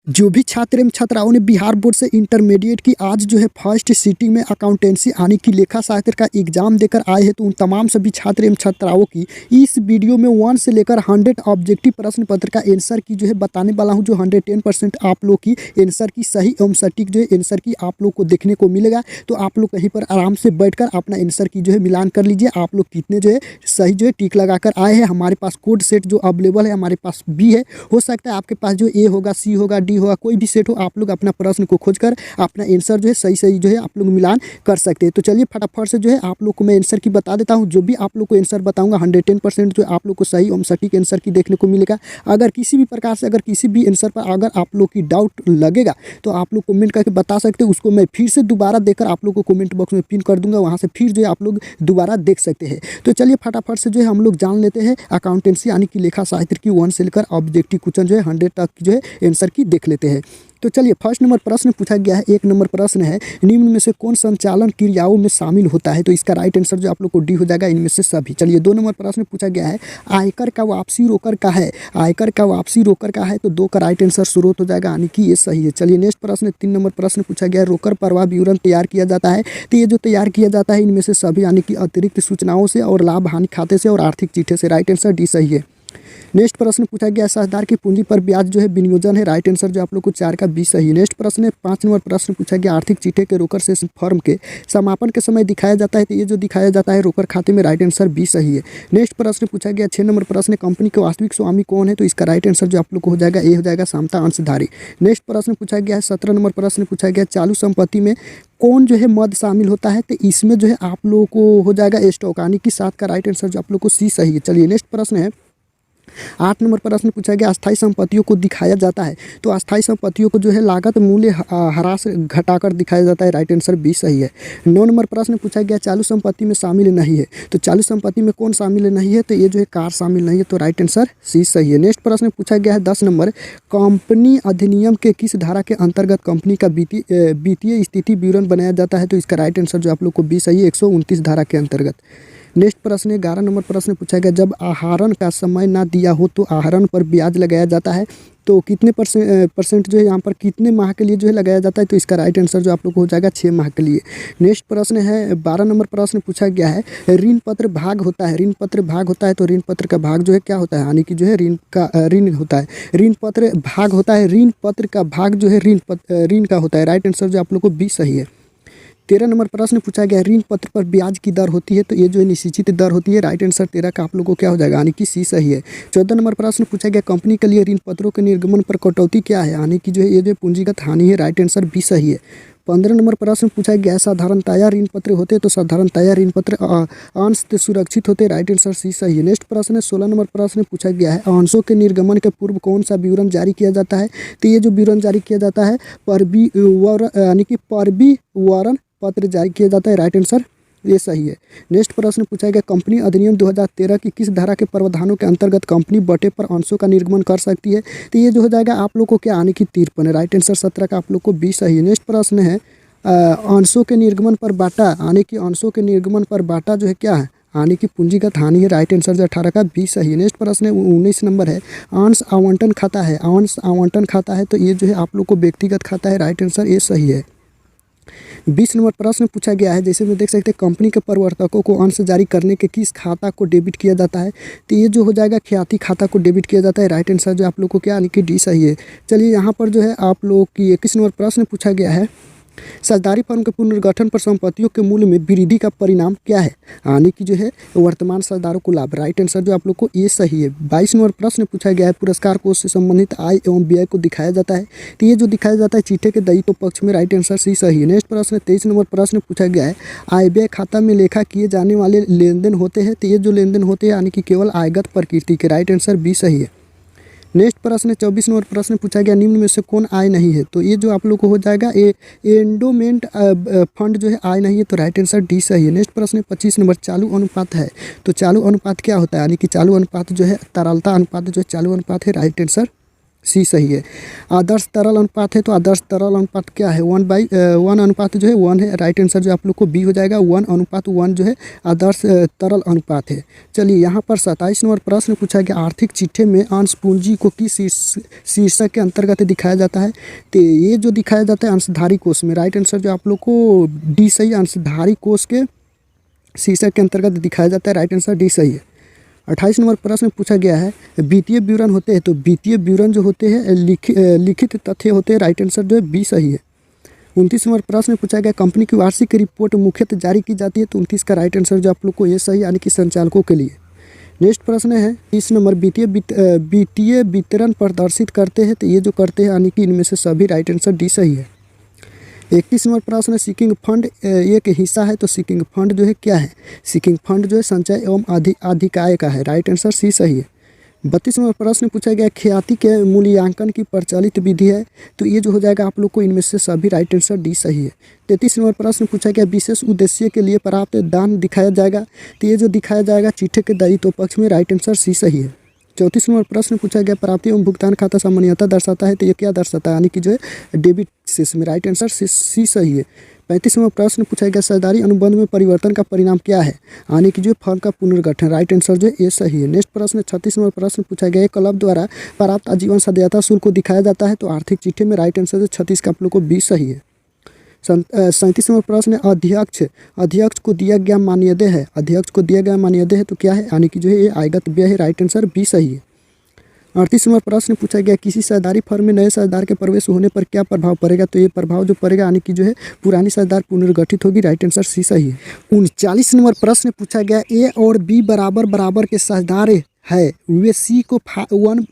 जो भी छात्र एवं छात्राओं ने बिहार बोर्ड से इंटरमीडिएट की आज जो है फर्स्ट सिटी में अकाउंटेंसी आने की लेखा शास्त्र का एग्जाम देकर आए हैं, तो उन तमाम सभी छात्र एवं छात्राओं की इस वीडियो में 1 से लेकर 100 ऑब्जेक्टिव प्रश्न पत्र का आंसर की जो है बताने वाला हूं, जो 110% आप लोग की आंसर की सही एवं सटीक जो है आंसर की आप लोग को देखने को मिलेगा। तो आप लोग कहीं पर आराम से बैठकर अपना आंसर की जो है मिलान कर लीजिए, आप लोग कितने जो है सही जो है टिक लगाकर आए हैं। हमारे पास कोड सेट जो अवेलेबल है, हमारे पास बी है, हो सकता है आपके पास जो ए होगा, सी होगा, डी होगा, कोई भी सेट हो, आप लोग अपना प्रश्न को खोजकर अपना आंसर जो है सही जो है आप लोग मिलान कर सकते हैं। तो चलिए फटाफट से जो है आप लोग को मैं आंसर की बता देता हूं। जो भी आप लोग को आंसर बताऊंगा 110% जो आप लोग को सही एवं सटीक आंसर की देखने को मिलेगा। अगर किसी भी प्रकार से किसी भी आंसर पर अगर आप लोग की डाउट लगेगा तो आप लोग कमेंट करके बता सकते हैं, उसको मैं फिर से दोबारा देकर आप लोग को कमेंट बॉक्स में पिन कर दूंगा, वहां से फिर जो है आप लोग दोबारा देख सकते हैं। तो चलिए फटाफट से जो है हम लोग जान लेते हैं अकाउंटेंसी यानी कि लेखा शास्त्र की 1 से लेकर ऑब्जेक्टिव क्वेश्चन जो है 100 तक की जो है आंसर की देख लेते हैं। तो चलिए फर्स्ट नंबर प्रश्न पूछा गया है, 1 नंबर प्रश्न है, निम्न में से कौन संचालन क्रियाओं में शामिल होता है? तो इसका राइट आंसर जो आप लोग को डी हो जाएगा, इनमें से सभी। चलिए 2 नंबर प्रश्न पूछा गया है, आयकर का वापसी रोकर का है, आयकर का वापसी रोकर का है, तो 2 का राइट आंसर स्रोत हो जाएगा, यानी कि ये सही है। चलिए नेक्स्ट प्रश्न 3 नंबर प्रश्न पूछा गया है, रोकर प्रवाह विवरण तैयार किया जाता है, तो ये जो तैयार किया जाता है इनमें से सभी यानी कि अतिरिक्त सूचनाओं से और लाभ हानि खाते से और आर्थिक चिट्ठे से। राइट आंसर डी सही है। नेक्स्ट प्रश्न पूछा गया, साझेदार की पूंजी पर ब्याज जो है विनियोजन है। राइट आंसर जो आप लोग को 4 का 20 सही है। नेक्स्ट प्रश्न है 5 नंबर प्रश्न पूछा गया, आर्थिक चिट्ठे के रोकर से फर्म के समापन के समय दिखाया जाता है, तो ये जो दिखाया जाता है रोकर खाते में। राइट आंसर 20 सही है। नेक्स्ट प्रश्न पूछा गया 6 नंबर प्रश्न, कंपनी के वास्तविक स्वामी कौन है? तो इसका राइट आंसर जो आप लोग को हो जाएगा ए हो जाएगा, समता अंशधारी। नेक्स्ट प्रश्न पूछा गया है 17 नंबर प्रश्न पूछा गया, चालू संपत्ति में कौन जो है मद शामिल होता है? तो इसमें जो है आप लोगों को हो जाएगा स्टॉक, यानी कि 7 का राइट आंसर जो आप लोग को सी सही है। चलिए नेक्स्ट प्रश्न है 8 नंबर प्रश्न पूछा गया, अस्थायी संपत्तियों को दिखाया जाता है, तो अस्थायी संपत्तियों को जो है लागत मूल्य ह्रास घटाकर दिखाया जाता है। राइट आंसर बी सही है। 9 नंबर प्रश्न पूछा गया, चालू संपत्ति में शामिल नहीं है, तो चालू संपत्ति में कौन शामिल नहीं है? तो ये जो है कार शामिल नहीं है, तो राइट आंसर सी सही है। नेक्स्ट प्रश्न पूछा गया है 10 नंबर, कंपनी अधिनियम के किस धारा के अंतर्गत कंपनी का वित्तीय स्थिति विवरण बनाया जाता है? तो इसका राइट आंसर जो आप लोग को बी सही है, 129 धारा के अंतर्गत। नेक्स्ट प्रश्न 11 नंबर प्रश्न पूछा गया, जब आहरण का समय ना दिया हो तो आहरण पर ब्याज लगाया जाता है, तो कितने परसेंट जो है यहाँ पर कितने माह के लिए जो है लगाया जाता है? तो इसका राइट आंसर जो आप लोग को हो जाएगा 6 माह के लिए। नेक्स्ट प्रश्न है 12 नंबर प्रश्न पूछा गया है, ऋण पत्र भाग होता है, ऋण पत्र भाग होता है, तो ऋण पत्र का भाग जो है क्या होता है? यानी कि जो है ऋण होता है, ऋण पत्र भाग होता है, ऋण पत्र का भाग जो है ऋण का होता है। राइट आंसर जो आप लोग को बी सही है। 13 नंबर प्रश्न पूछा गया, ऋण पत्र पर ब्याज की दर होती है, तो ये जो है निश्चित दर होती है। राइट आंसर 13 का आप लोग को क्या हो जाएगा, यानी कि सी सही है। 14 नंबर प्रश्न पूछा गया, कंपनी के लिए ऋण पत्रों के निर्गमन पर कटौती क्या है? यानी कि जो है ये जो पूंजीगत हानि है। राइट आंसर बी सही है। 15 नंबर प्रश्न पूछा गया, साधारणतया ऋण पत्र होते, तो साधारणतया ऋण पत्र अंश सुरक्षित होते। राइट आंसर सी सही है। नेक्स्ट प्रश्न है 16 नंबर प्रश्न पूछा गया है, अंशों के निर्गमन के पूर्व कौन सा विवरण जारी किया जाता है? तो ये जो विवरण जारी किया जाता है यानी कि परिविवरण पत्र जारी किया जाता है। राइट आंसर ये सही है। नेक्स्ट प्रश्न पूछा गया, कंपनी अधिनियम 2013 की किस धारा के प्रावधानों के अंतर्गत कंपनी बटे पर अंशों का निर्गमन कर सकती है? तो ये जो हो जाएगा आप लोग को क्या, यानी कि 53 है। राइट आंसर 17 का आप लोग को 20 सही है। नेक्स्ट प्रश्न है अंशों के निर्गमन पर बाटा, यानी कि अंशों के निर्गमन पर बाटा जो है क्या है, यानी कि पूंजीगत हानि है। राइट आंसर जो 18 का 20 सही है। नेक्स्ट प्रश्न है 19 नंबर है, अंश आवंटन खाता है, अंश आवंटन खाता है, तो ये जो है आप लोग को व्यक्तिगत खाता है। राइट आंसर ये सही है। 20 नंबर प्रश्न पूछा गया है, जैसे में देख सकते हैं कंपनी के प्रवर्तकों को अंश जारी करने के किस खाता को डेबिट किया जाता है? तो ये जो हो जाएगा ख्याति खाता को डेबिट किया जाता है। राइट आंसर जो आप लोग को क्या, यानी कि डी सही है। चलिए यहाँ पर जो है आप लोग की 21 नंबर प्रश्न पूछा गया है, साझेदारी फर्म के पुनर्गठन पर संपत्तियों के मूल्य में वृद्धि का परिणाम क्या है? यानी कि जो है वर्तमान साझेदारों को लाभ। राइट आंसर जो आप लोग को ये सही है। 22 नंबर प्रश्न पूछा गया है, पुरस्कार कोष से संबंधित आय एवं व्यय को दिखाया जाता है, तो ये जो दिखाया जाता है चिट्ठे के दायित्व पक्ष में। राइट आंसर सी सही है। नेक्स्ट प्रश्न 23 नंबर प्रश्न पूछा गया है, आय व्यय खाता में लेखा किए जाने वाले लेन देन होते हैं, तो ये जो लेन देन होते हैं यानी कि केवल आयगत प्रकृति के। राइट आंसर बी सही है। नेक्स्ट प्रश्न 24 नंबर प्रश्न पूछा गया, निम्न में से कौन आय नहीं है? तो ये जो आप लोग को हो जाएगा एंडोमेंट फंड जो है आय नहीं है, तो राइट आंसर डी सही है। नेक्स्ट प्रश्न 25 नंबर, चालू अनुपात है, तो चालू अनुपात क्या होता है? यानी कि चालू अनुपात जो है तरलता अनुपात जो है चालू अनुपात है। राइट आंसर सी सही है। आदर्श तरल अनुपात है तो आदर्श तरल अनुपात क्या है, 1/1 अनुपात जो है 1 है। राइट आंसर जो आप लोग को बी हो जाएगा, 1:1 जो है आदर्श तरल अनुपात है। चलिए यहाँ पर 27 नंबर प्रश्न पूछा गया, आर्थिक चिट्ठे में अंश पूंजी को किस शीर्षक के अंतर्गत दिखाया जाता है। तो ये जो दिखाया जाता है अंशधारी कोष में। राइट आंसर जो आप लोग को डी सही, अंशधारी कोष के शीर्षक के अंतर्गत दिखाया जाता है। राइट आंसर डी सही है। 28 नंबर प्रश्न पूछा गया है, वित्तीय विवरण होते हैं तो वित्तीय विवरण जो होते हैं लिखित तथ्य होते हैं। राइट आंसर जो है बी सही है। 29 नंबर प्रश्न पूछा गया, कंपनी की वार्षिक रिपोर्ट मुख्यतः जारी की जाती है तो 29 का राइट आंसर जो आप लोग को ये सही, यानी कि संचालकों के लिए। नेक्स्ट प्रश्न है 30 नंबर, वित्तीय वितरण प्रदर्शित करते हैं तो ये जो करते हैं यानी कि इनमें से सभी। राइट आंसर डी सही है। 31 नंबर प्रश्न, सीकिंग फंड एक हिस्सा है तो सीकिंग फंड जो है क्या है। सीकिंग फंड जो है संचय एवं अधिकाय का है। राइट आंसर सी सही है। 32 नंबर प्रश्न पूछा गया, ख्याति के मूल्यांकन की प्रचलित विधि है तो ये जो हो जाएगा आप लोग को इनमें से सभी। राइट आंसर डी सही है। 33 नंबर प्रश्न पूछा गया, विशेष उद्देश्य के लिए प्राप्त दान दिखाया जाएगा तो ये जो दिखाया जाएगा चिट्ठे के दायित्व पक्ष में। राइट आंसर सी सही है। 34 नंबर प्रश्न पूछा गया, प्राप्ति एवं भुगतान खाता सामान्यता दर्शाता है तो ये क्या दर्शाता है, यानी कि जो है डेबिट शेष में। राइट आंसर सी सही है। 35 नंबर प्रश्न पूछा गया, साझेदारी अनुबंध में परिवर्तन का परिणाम क्या है, यानी कि जो फर्म का पुनर्गठन। राइट आंसर जो है ये सही है। नेक्स्ट प्रश्न 36 नंबर प्रश्न पूछा गया, क्लब द्वारा प्राप्त आजीवन सदस्यता शुल्क को दिखाया जाता है तो आर्थिक चिट्ठे में। राइट आंसर जो 36 का आप लोग को 20 सही है। 37 नंबर प्रश्न, अध्यक्ष को दिया गया मानदेय है। अध्यक्ष को दिया गया मानदेय है तो क्या है, यानी कि जो है ये आयगत व्यय है। राइट आंसर बी सही है। 38 नंबर प्रश्न पूछा गया, किसी साझेदारी फर्म में नए साझेदार के प्रवेश होने पर क्या प्रभाव पड़ेगा तो ये प्रभाव जो पड़ेगा यानी कि जो है पुरानी साझेदार पुनर्गठित होगी। राइट आंसर सी सही है। 39 नंबर प्रश्न पूछा गया, ए और बी बराबर के साझेदार है, वे सी को 1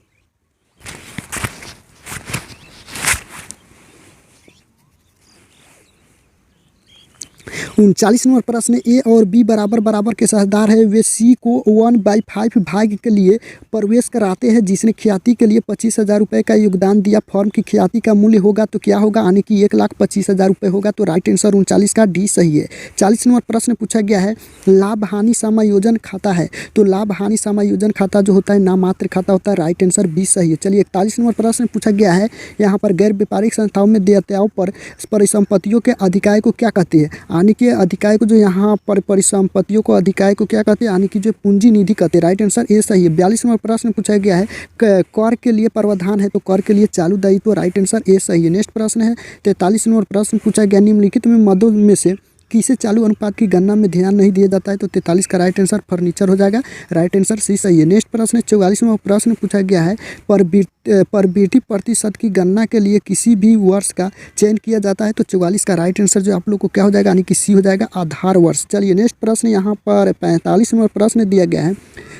39 नंबर प्रश्न, ए और बी बराबर के साझेदार है, वे सी को 1/5 भाग के लिए प्रवेश कराते हैं जिसने ख्याति के लिए 25,000 रुपये का योगदान दिया। फर्म की ख्याति का मूल्य होगा तो क्या होगा, यानी कि 1,25,000 रुपये होगा तो राइट आंसर 39 का डी सही है। 40 नंबर प्रश्न पूछा गया है, लाभ हानि समायोजन खाता है तो लाभ हानि समायोजन खाता जो होता है नामात्र खाता होता है। राइट आंसर बी सही है। चलिए 41 नंबर प्रश्न पूछा गया है, यहाँ पर गैर व्यापारिक संस्थाओं में देयताओं पर परिसंपत्तियों के अधिकाय को क्या कहते हैं, यानी कि अधिकाय को जो यहाँ पर परिसंपत्तियों को अधिकाय को क्या कहते हैं, यानी कि जो पूंजी निधि कहते हैं। राइट आंसर ए सही है। 42 नंबर प्रश्न पूछा गया है, कर के लिए प्रावधान है तो कर के लिए चालू दायित्व। राइट आंसर ए सही है। नेक्स्ट प्रश्न है 43 नंबर प्रश्न पूछा गया, निम्नलिखित में मदों में से किसे चालू अनुपात की गणना में ध्यान नहीं दिया जाता है तो 43 का राइट आंसर फर्नीचर हो जाएगा। राइट आंसर सी सही है। नेक्स्ट प्रश्न 44वां प्रश्न पूछा गया है, प्रवृत्ति प्रतिशत की गणना के लिए किसी भी वर्ष का चयन किया जाता है तो 44 का राइट आंसर जो आप लोग को क्या हो जाएगा, यानी कि सी हो जाएगा, आधार वर्ष। चलिए नेक्स्ट प्रश्न यहाँ पर 45 नंबर प्रश्न दिया गया है,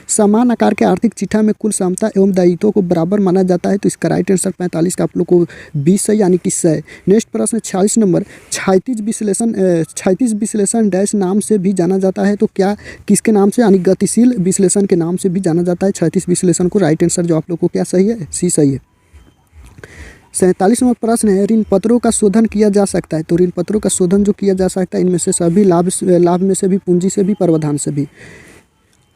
समान आकार के आर्थिक चिट्ठा में कुल क्षमता एवं दायित्वों को बराबर माना जाता है तो इसका राइट आंसर 45 का आप लोग को 20 है, यानी कि 100। नेक्स्ट प्रश्न 46 नंबर, क्षैतिज विश्लेषण डैश नाम से भी जाना जाता है तो क्या किसके नाम से, यानी गतिशील विश्लेषण के नाम से भी जाना जाता है क्षैतिज विश्लेषण को। राइट आंसर जो आप लोग को क्या सही है, सी सही है। 47वां प्रश्न है, ऋण पत्रों का शोधन किया जा सकता है तो ऋण पत्रों का शोधन जो किया जा सकता है इनमें से सभी लाभ में से भी, पूंजी से भी, प्रावधान से भी।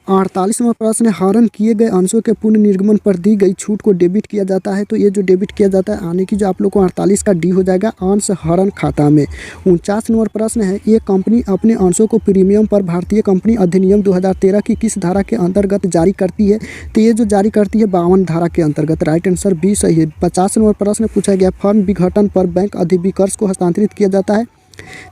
48वां प्रश्न है, हरण किए गए अंशों के पुनः निर्गमन पर दी गई छूट को डेबिट किया जाता है तो ये जो डेबिट किया जाता है यानी कि जो आप लोग को 48 का डी हो जाएगा, अंश हरण खाता में। 49 नंबर प्रश्न है, ये कंपनी अपने अंशों को प्रीमियम पर भारतीय कंपनी अधिनियम 2013 की किस धारा के अंतर्गत जारी करती है तो ये जो जारी करती है 52 धारा के अंतर्गत। राइट आंसर बी सही है। 50 नंबर प्रश्न पूछा गया, फर्म विघटन पर बैंक अधिविकर्ष को हस्तांतरित किया जाता है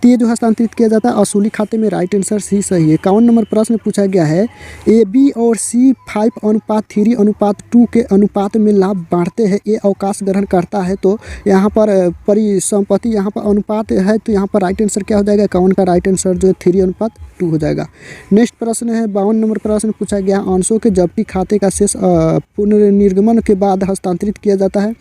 तो ये जो हस्तांतरित किया जाता है असूली खाते में। राइट आंसर सी सही है। 51 नंबर प्रश्न पूछा गया है, ए बी और सी 5:3:2 के अनुपात में लाभ बांटते हैं, ए अवकाश ग्रहण करता है तो यहाँ पर परिसंपत्ति यहाँ पर अनुपात है तो यहाँ पर राइट आंसर क्या हो जाएगा, 51 का राइट आंसर जो है 3:2 हो जाएगा। नेक्स्ट प्रश्न है 52 नंबर प्रश्न पूछा गया, अंशों के जब्ती खाते का शेष पुनर्निर्गमन के बाद हस्तांतरित किया जाता है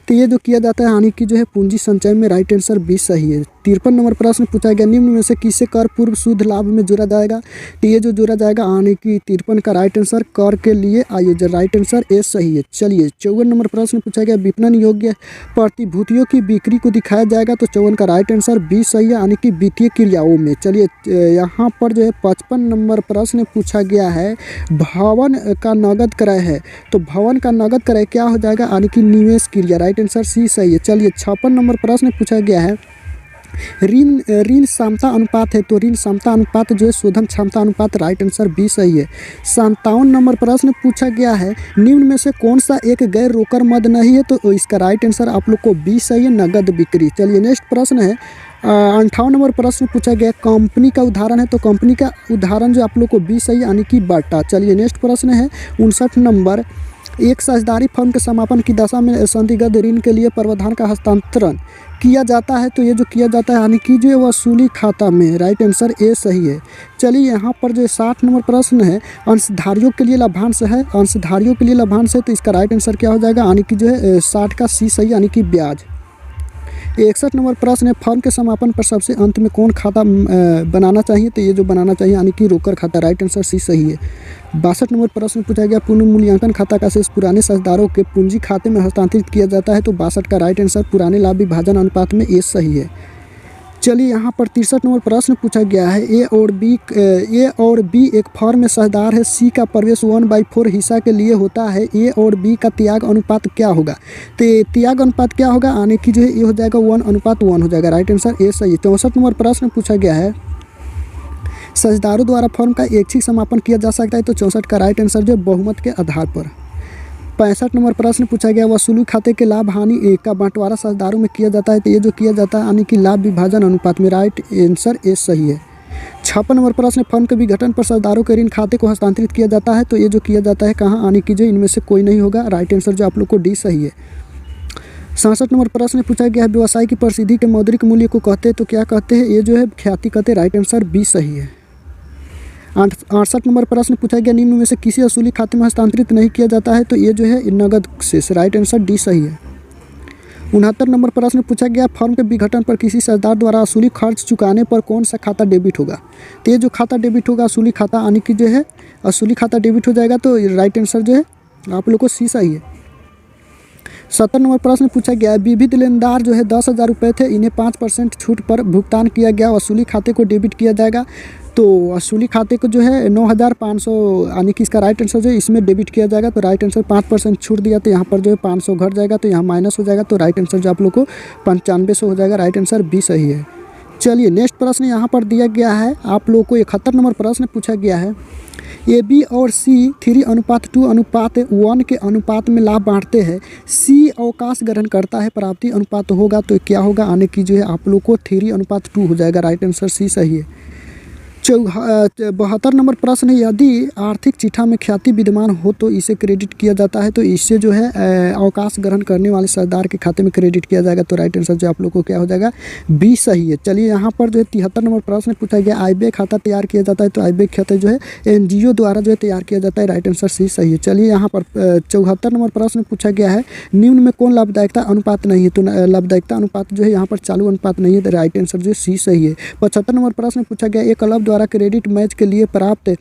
तो ये जो किया जाता है यानी कि जो है पूंजी संचय में राइट आंसर बी सही है। 53 नंबर प्रश्न पूछा गया, निम्न में से किसे कर पूर्व शुद्ध लाभ में जोड़ा जाएगा? तो ये जो जोड़ा जाएगा यानी कि 53 का राइट आंसर कर के लिए आयोजन, राइट आंसर ए सही है। चलिए 54 नंबर प्रश्न पूछा गया, विपणन योग्य प्रतिभूतियों की बिक्री को दिखाया जाएगा? तो 54 का राइट आंसर बी सही है यानी कि वित्तीय क्रियाओं में। चलिए यहाँ पर जो है 55 नंबर प्रश्न पूछा गया है, भवन का नगद क्रय है, तो भवन का नगद क्रय क्या हो जाएगा? यानी कि निवेश क्रिया, राइट आंसर सी सही है। चलिए 56 नंबर प्रश्न पूछा गया है, ऋण क्षमता अनुपात है, तो ऋण क्षमता अनुपात जो है शोधन क्षमता अनुपात, राइट आंसर बी सही है। 57 नंबर प्रश्न पूछा गया है, निम्न में से कौन सा एक गैर रोकर मद नहीं है? तो इसका राइट आंसर आप लोग को बी सही है, नगद बिक्री। चलिए नेक्स्ट प्रश्न है 58 नंबर प्रश्न पूछा गया, कंपनी का उदाहरण है, तो कंपनी का उदाहरण जो आप लोग को बी सही यानी कि बाटा। चलिए नेक्स्ट प्रश्न है 59 नंबर, एक साझेदारी फर्म के समापन की दशा में संदिग्ध ऋण के लिए प्रावधान का हस्तांतरण किया जाता है? तो ये जो किया जाता है यानी कि जो वसूली खाता में, राइट आंसर ए सही है। चलिए यहाँ पर जो 60 नंबर प्रश्न है, अंशधारियों के लिए लाभांश है, अंशधारियों के लिए लाभांश है, तो इसका राइट आंसर क्या हो जाएगा? यानी कि जो है 60 का सी सही यानी कि ब्याज। 61 नंबर प्रश्न है, फर्म के समापन पर सबसे अंत में कौन खाता बनाना चाहिए? तो ये जो बनाना चाहिए यानी कि रोकर खाता, राइट आंसर सी सही है। 62 नंबर प्रश्न पूछा गया, पुनर्मूल्यांकन खाता का शेष पुराने साझेदारों के पूंजी खाते में हस्तांतरित किया जाता है? तो 62 का राइट आंसर पुराने लाभ विभाजन अनुपात में ए सही है। चलिए यहाँ पर 63 नंबर प्रश्न पूछा गया है, ए और बी एक फर्म में साझेदार है, सी का प्रवेश 1/4 हिस्सा के लिए होता है, ए और बी का त्याग अनुपात क्या होगा? तो त्याग अनुपात क्या होगा? यानी कि जो है ये हो जाएगा 1:1 हो जाएगा, राइट आंसर ए सही है। 64 नंबर प्रश्न पूछा गया है, साझेदारों द्वारा फर्म का ऐच्छिक समापन किया जा सकता है? तो 64 का राइट आंसर जो बहुमत के आधार पर। 65 नंबर प्रश्न पूछा गया, वसूली खाते के लाभ हानि का बंटवारा साझेदारों में किया जाता है? तो ये जो किया जाता है यानी कि लाभ विभाजन अनुपात में, राइट आंसर ए सही है। 56 नंबर प्रश्न, फर्म के विघटन पर साझेदारों के ऋण खाते को हस्तांतरित किया जाता है? तो ये जो किया जाता है कहाँ? यानी कि जो इनमें से कोई नहीं होगा, राइट आंसर जो आप लोग को डी सही है। 67 नंबर प्रश्न पूछा गया है, व्यवसाय की प्रसिद्धि के मौद्रिक मूल्य को कहते हैं? तो क्या कहते हैं? ये जो है ख्याति कहते हैं, राइट आंसर बी सही है। 68 नंबर प्रश्न पूछा गया, निम्न में से किसी वसूली खाते में हस्तांतरित नहीं किया जाता है? तो ये जो है नगद शेष, राइट आंसर डी सही है। 69 नंबर प्रश्न पूछा गया, फर्म के विघटन पर किसी साझेदार द्वारा वसूली खर्च चुकाने पर कौन सा खाता डेबिट होगा? तो ये जो खाता डेबिट होगा वसूली खाता, यानी कि जो है वसूली खाता डेबिट हो जाएगा, तो राइट आंसर जो है आप लोग को सी सही है। 70 नंबर प्रश्न पूछा गया है, विविध लेनदार जो है 10,000 रुपये थे, इन्हें 5% छूट पर भुगतान किया गया, वसूली खाते को डेबिट किया जाएगा? तो वसूली खाते को जो है 9,500 यानी कि इसका राइट आंसर जो है इसमें डेबिट किया जाएगा, तो राइट आंसर 5% छूट दिया, तो यहाँ पर जो है 500 घट जाएगा, तो यहाँ माइनस हो जाएगा, तो राइट आंसर जो आप लोग को 9500 हो जाएगा, राइट आंसर बी सही है। चलिए नेक्स्ट प्रश्न यहाँ पर दिया गया है आप लोग को, 71 नंबर प्रश्न पूछा गया है, ए बी और सी 3:2:1 के अनुपात में लाभ बांटते हैं, सी अवकाश ग्रहण करता है, प्राप्ति अनुपात होगा, तो क्या होगा? यानी कि जो है आप लोग को 3:2 हो जाएगा, राइट आंसर सी सही है। 72 नंबर प्रश्न है, यदि आर्थिक चिट्ठा में ख्याति विद्यमान हो तो इसे क्रेडिट किया जाता है? तो इससे जो है अवकाश ग्रहण करने वाले साझेदार के खाते में क्रेडिट किया जाएगा, तो राइट आंसर जो आप लोग को क्या हो जाएगा? बी सही है। चलिए यहाँ पर जो है 73 नंबर प्रश्न पूछा गया, आयव्यय खाता तैयार किया जाता है? तो आयव्यय खाता जो है एनजीओ द्वारा जो है तैयार किया जाता है, राइट आंसर सी सही है। चलिए यहाँ पर 74 नंबर प्रश्न पूछा गया है, निम्न में कौन लाभदायकता अनुपात नहीं है? तो लाभदायकता अनुपात जो है यहाँ पर चालू अनुपात नहीं है, तो राइट आंसर जो है सी सही है। 75 नंबर प्रश्न पूछा गया, एक क्लब द्वारा क्रेडिट मैच के लिए प्राप्त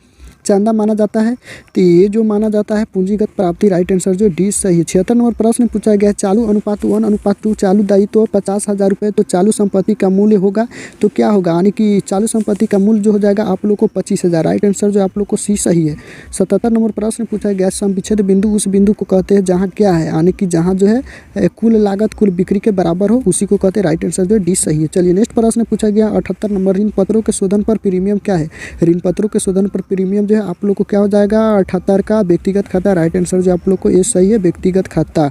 चंदा माना जाता है? तो ये जो माना जाता है पूंजीगत प्राप्ति, राइट आंसर जो डी सही है। 76 नंबर प्रश्न पूछा गया, चालू अनुपात 1:2, चालू दायित्व 50,000 रुपये, तो चालू संपत्ति का मूल्य होगा तो क्या होगा? यानी कि चालू संपत्ति का मूल्य जो हो जाएगा आप लोग को 25,000, राइट आंसर जो आप लोग को सी सही है। 77 नंबर प्रश्न पूछा गया, समविच्छेद बिंदु उस बिंदु को कहते हैं जहाँ क्या है? यानी कि जहाँ जो है कुल लागत कुल बिक्री के बराबर हो, उसी को कहते हैं, राइट आंसर जो डी सही है। चलिए नेक्स्ट प्रश्न पूछा गया 78 नंबर, ऋण पत्रों के शोधन पर प्रीमियम क्या है? ऋण पत्रों के शोधन पर प्रीमियम जो है आप लोग को क्या हो जाएगा? 78 का व्यक्तिगत खाता, राइट आंसर जो आप लोग को ये सही है, व्यक्तिगत खाता।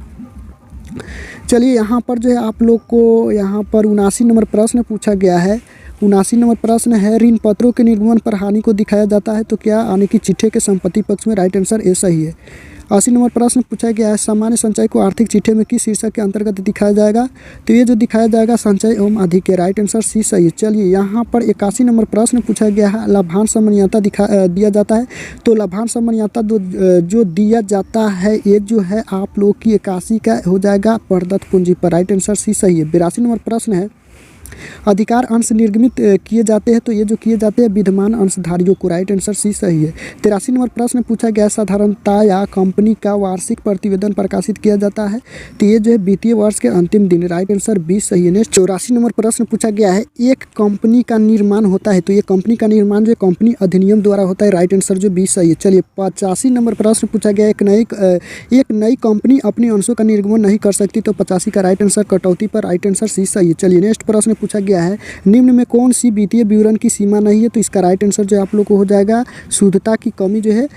चलिए यहाँ पर जो है आप लोग को यहाँ पर 79 नंबर प्रश्न पूछा गया है, 79 नंबर प्रश्न है, ऋण पत्रों के निर्गमन पर हानि को दिखाया जाता है तो क्या, यानी कि चिट्ठे के संपत्ति पक्ष में। राइट आंसर ए सही है। 80 नंबर प्रश्न पूछा गया है, सामान्य संचय को आर्थिक चिट्ठे में किस शीर्षक के अंतर्गत दिखाया जाएगा, तो ये जो दिखाया जाएगा संचय एवं अधिक है। राइट आंसर सी सही है। चलिए यहाँ पर 81 नंबर प्रश्न पूछा गया है, लाभांश समन्वयता दिया जाता है, तो लाभांश समन्वयता जो दिया जाता है ये जो है आप लोग की 81 का हो जाएगा प्रदत्त पूंजी पर। राइट आंसर सी सही है। 82 नंबर प्रश्न है, अधिकार अंश निर्गमित किए जाते हैं, तो ये जो किए जाते हैं विद्यमान अंशधारियों को। राइट आंसर सी सही है। 83 नंबर प्रश्न पूछा गया, साधारणतया कंपनी का वार्षिक प्रतिवेदन प्रकाशित किया जाता है, तो ये जो है वित्तीय वर्ष के अंतिम दिन। राइट आंसर बी सही है। नेक्स्ट 84 नंबर प्रश्न पूछा गया है, एक कंपनी का निर्माण होता है, तो ये कंपनी का निर्माण जो कंपनी अधिनियम द्वारा होता है। राइट आंसर जो बी सही है। चलिए 85 नंबर प्रश्न पूछा गया, एक नई कंपनी अपने अंशों का निर्गमन नहीं कर सकती, तो 85 का राइट आंसर कटौती पर। राइट आंसर सी सही है। चलिए नेक्स्ट प्रश्न पूछा गया है, निम्न में कौन सी वित्तीय विवरण की सीमा नहीं है, तो इसका राइट आंसर जो आप लोग को हो जाएगा शुद्धता की कमी जो है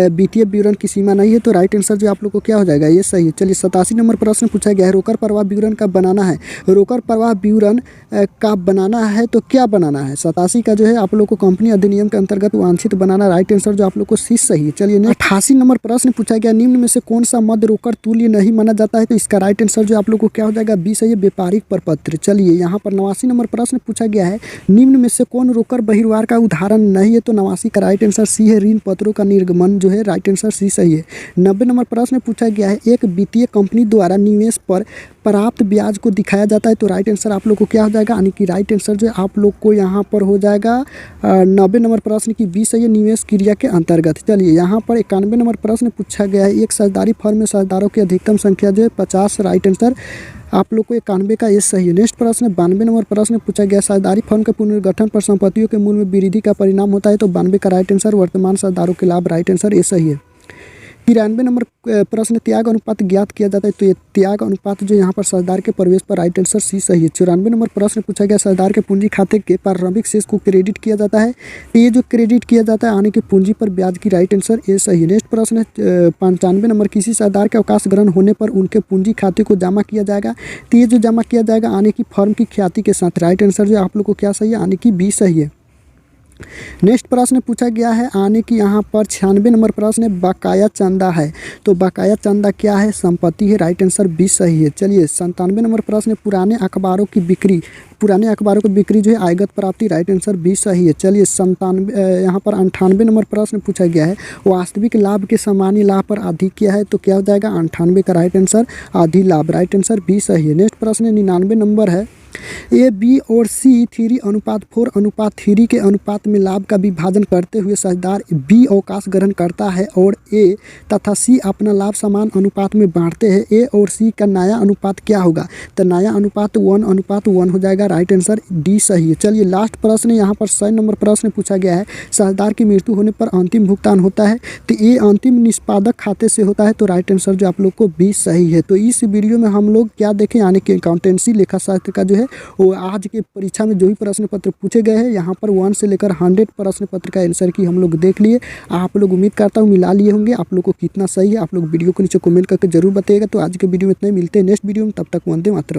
वित्तीय विवरण की सीमा नहीं है, तो राइट आंसर जो आप लोग को क्या हो जाएगा, ये सही है। चलिए 87 नंबर प्रश्न पूछा गया है, रोकड़ प्रवाह विवरण कब बनाना है, रोकड़ प्रवाह विवरण का बनाना है तो क्या बनाना है। 87 का जो है आप लोग को कंपनी अधिनियम के अंतर्गत वांछित बनाना। राइट आंसर जो आप लोग को सी सही है। चलिए 88 नंबर प्रश्न पूछा गया, निम्न में से कौन सा मद रोकड़ तुल्य नहीं माना जाता है, तो इसका राइट आंसर जो आप लोग को क्या हो जाएगा, बी सही है, व्यापारिक प्रपत्र। चलिए यहाँ पर 89 नंबर प्रश्न पूछा गया है, निम्न में से कौन रोकड़ बहिर्वाह का उदाहरण नहीं है, तो 89 का राइट आंसर सी है, ऋण पत्रों का निर्गमन जो है। राइट आंसर सी सही है। 90 नंबर प्रश्न पूछा गया है, एक वित्तीय कंपनी द्वारा निवेश पर प्राप्त ब्याज को दिखाया जाता है, तो राइट आंसर आप लोग को क्या हो जाएगा, यानी कि राइट आंसर जो आप लोग को यहाँ पर हो जाएगा 90 नंबर प्रश्न की बी सही है, निवेश क्रिया के अंतर्गत। चलिए यहाँ पर 91 नंबर प्रश्न पूछा गया है, एक साझेदारी फर्म में साझेदारों की अधिकतम संख्या जो है 50। राइट आंसर आप लोग को 91 का ये सही है। नेक्स्ट प्रश्न 92 नंबर प्रश्न पूछा गया, साझेदारी फर्म के पुनर्गठन पर संपत्तियों के मूल्य में वृद्धि का परिणाम होता है, तो 92 का राइट आंसर वर्तमान साझेदारों के लाभ। राइट आंसर ये सही है। 93 नंबर प्रश्न, त्याग अनुपात ज्ञात किया जाता है, तो ये त्याग अनुपात जो यहाँ पर साझेदार के प्रवेश पर। राइट आंसर सी सही है। 94 नंबर प्रश्न पूछा गया, साझेदार के पूंजी खाते के प्रारंभिक शेष को क्रेडिट किया जाता है, तो ये जो क्रेडिट किया जाता है आने की पूंजी पर ब्याज की। राइट आंसर ए सही है। नेक्स्ट प्रश्न है 95 नंबर, किसी साझेदार के अवकाश ग्रहण होने पर उनके पूंजी खाते को जमा किया जाएगा, तो ये जो जमा किया जाएगा आने की फर्म की ख्याति के साथ। राइट आंसर जो आप लोग को क्या सही है, आने की बी सही है। नेक्स्ट प्रश्न पूछा गया है, आने की यहाँ पर 96 नंबर प्रश्न है, बकाया चंदा है, तो बकाया चंदा क्या है, संपत्ति है। राइट आंसर बी सही है। चलिए 97 नंबर प्रश्न है, पुराने अखबारों की बिक्री जो है आयगत प्राप्ति। राइट आंसर बी सही है। चलिए 97 यहाँ पर 98 नंबर प्रश्न पूछा गया है, वास्तविक लाभ के सामान्य लाभ पर अधिक क्या है, तो क्या हो जाएगा 98 का राइट आंसर आधी लाभ। राइट आंसर बी सही है। नेक्स्ट प्रश्न है 99 नंबर है, ए बी और सी 3:4:3 के अनुपात में लाभ का विभाजन करते हुए साझेदार बी अवकाश ग्रहण करता है और ए तथा सी अपना लाभ समान अनुपात में बांटते हैं, ए और सी का नया अनुपात क्या होगा, तो नया अनुपात 1:1 हो जाएगा। राइट आंसर डी सही है। चलिए लास्ट प्रश्न यहाँ पर 100 नंबर प्रश्न पूछा गया है, साझेदार की मृत्यु होने पर अंतिम भुगतान होता है, तो ये अंतिम निष्पादक खाते से होता है, तो राइट आंसर जो आप लोग को बी सही है। तो इस वीडियो में हम लोग क्या देखें, यानी कि अकाउंटेंसी लेखा शास्त्र का जो है वो आज के परीक्षा में जो भी प्रश्न पत्र पूछे गए हैं यहाँ पर 1 से लेकर 100 प्रश्न पत्र का आंसर की हम लोग देख लिए। आप लोग उम्मीद करता हूँ मिला लिए होंगे। आप लोग को कितना सही है आप लोग वीडियो को नीचे कमेंट करके जरूर बताइएगा। तो आज के वीडियो में इतना ही, मिलते हैं नेक्स्ट वीडियो में, तब तक वंदे मातरम।